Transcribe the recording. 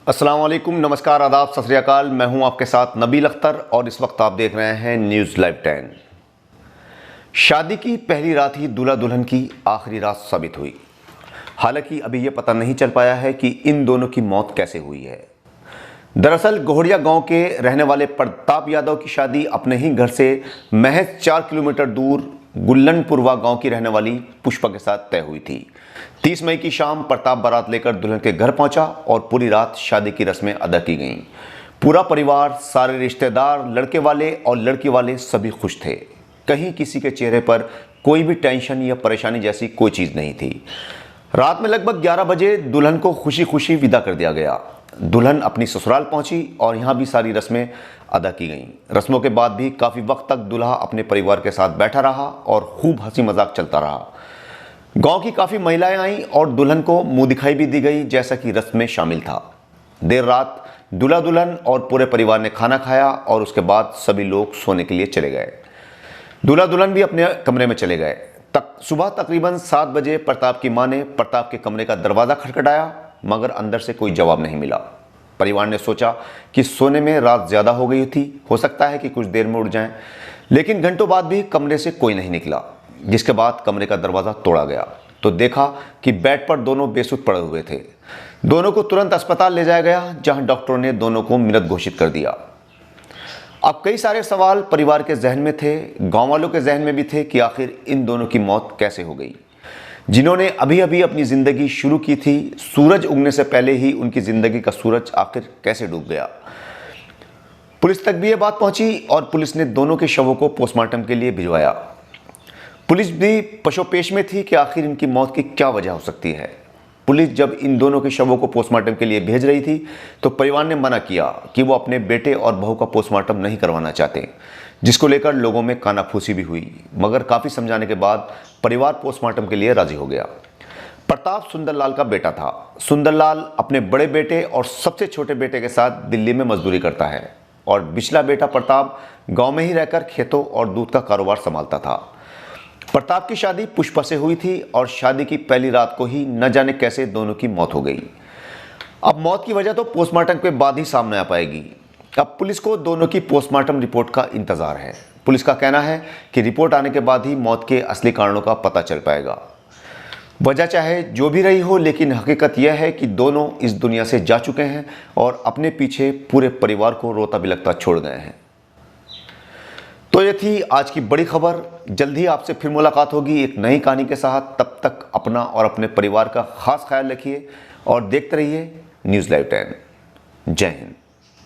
अस्सलाम वालेकुम, नमस्कार, आदाब, सत श्री अकाल। मैं हूं आपके साथ नबील अख्तर और इस वक्त आप देख रहे हैं न्यूज़ लाइव 10। शादी की पहली रात ही दूल्हा दुल्हन की आखिरी रात साबित हुई। हालांकि अभी यह पता नहीं चल पाया है कि इन दोनों की मौत कैसे हुई है। दरअसल गोहड़िया गांव के रहने वाले प्रताप यादव की शादी अपने ही घर से महज 4 किलोमीटर दूर गुल्लनपुरवा गांव की रहने वाली पुष्पा के साथ तय हुई थी। 30 मई की शाम प्रताप बारात लेकर दुल्हन के घर पहुंचा और पूरी रात शादी की रस्में अदा की गईं। पूरा परिवार, सारे रिश्तेदार, लड़के वाले और लड़की वाले सभी खुश थे। कहीं किसी के चेहरे पर कोई भी टेंशन या परेशानी जैसी कोई चीज़ नहीं थी। रात में लगभग 11 बजे दुल्हन को खुशी खुशी विदा कर दिया गया। दुल्हन अपनी ससुराल पहुंची और यहाँ भी सारी रस्में अदा की गईं। रस्मों के बाद भी काफ़ी वक्त तक दूल्हा अपने परिवार के साथ बैठा रहा और खूब हंसी मजाक चलता रहा। गांव की काफ़ी महिलाएं आईं और दुल्हन को मुंह दिखाई भी दी गई, जैसा कि रस्म में शामिल था। देर रात दूल्हा दुल्हन और पूरे परिवार ने खाना खाया और उसके बाद सभी लोग सोने के लिए चले गए। दूल्हा दुल्हन भी अपने कमरे में चले गए। सुबह तकरीबन 7 बजे प्रताप की मां ने प्रताप के कमरे का दरवाज़ा खटखटाया, मगर अंदर से कोई जवाब नहीं मिला। परिवार ने सोचा कि सोने में रात ज़्यादा हो गई थी, हो सकता है कि कुछ देर में उठ जाएं। लेकिन घंटों बाद भी कमरे से कोई नहीं निकला, जिसके बाद कमरे का दरवाज़ा तोड़ा गया तो देखा कि बेड पर दोनों बेसुध पड़े हुए थे। दोनों को तुरंत अस्पताल ले जाया गया, जहां डॉक्टरों ने दोनों को मृत घोषित कर दिया। अब कई सारे सवाल परिवार के जहन में थे, गाँव वालों के जहन में भी थे कि आखिर इन दोनों की मौत कैसे हो गई। जिन्होंने अभी अभी अपनी ज़िंदगी शुरू की थी, सूरज उगने से पहले ही उनकी ज़िंदगी का सूरज आखिर कैसे डूब गया। पुलिस तक भी ये बात पहुंची और पुलिस ने दोनों के शवों को पोस्टमार्टम के लिए भिजवाया। पुलिस भी पशोपेश में थी कि आखिर इनकी मौत की क्या वजह हो सकती है। पुलिस जब इन दोनों के शवों को पोस्टमार्टम के लिए भेज रही थी तो परिवार ने मना किया कि वो अपने बेटे और बहू का पोस्टमार्टम नहीं करवाना चाहते, जिसको लेकर लोगों में कानाफूसी भी हुई। मगर काफ़ी समझाने के बाद परिवार पोस्टमार्टम के लिए राजी हो गया। प्रताप सुंदरलाल का बेटा था। सुंदरलाल अपने बड़े बेटे और सबसे छोटे बेटे के साथ दिल्ली में मजदूरी करता है और बिचला बेटा प्रताप गाँव में ही रहकर खेतों और दूध का कारोबार संभालता था। प्रताप की शादी पुष्पा से हुई थी और शादी की पहली रात को ही न जाने कैसे दोनों की मौत हो गई। अब मौत की वजह तो पोस्टमार्टम के बाद ही सामने आ पाएगी। अब पुलिस को दोनों की पोस्टमार्टम रिपोर्ट का इंतजार है। पुलिस का कहना है कि रिपोर्ट आने के बाद ही मौत के असली कारणों का पता चल पाएगा। वजह चाहे जो भी रही हो, लेकिन हकीकत यह है कि दोनों इस दुनिया से जा चुके हैं और अपने पीछे पूरे परिवार को रोता बिलखता छोड़ गए हैं। तो ये थी आज की बड़ी खबर। जल्द ही आपसे फिर मुलाकात होगी एक नई कहानी के साथ। तब तक अपना और अपने परिवार का खास ख्याल रखिए और देखते रहिए न्यूज़ लाइव 10। जय हिंद।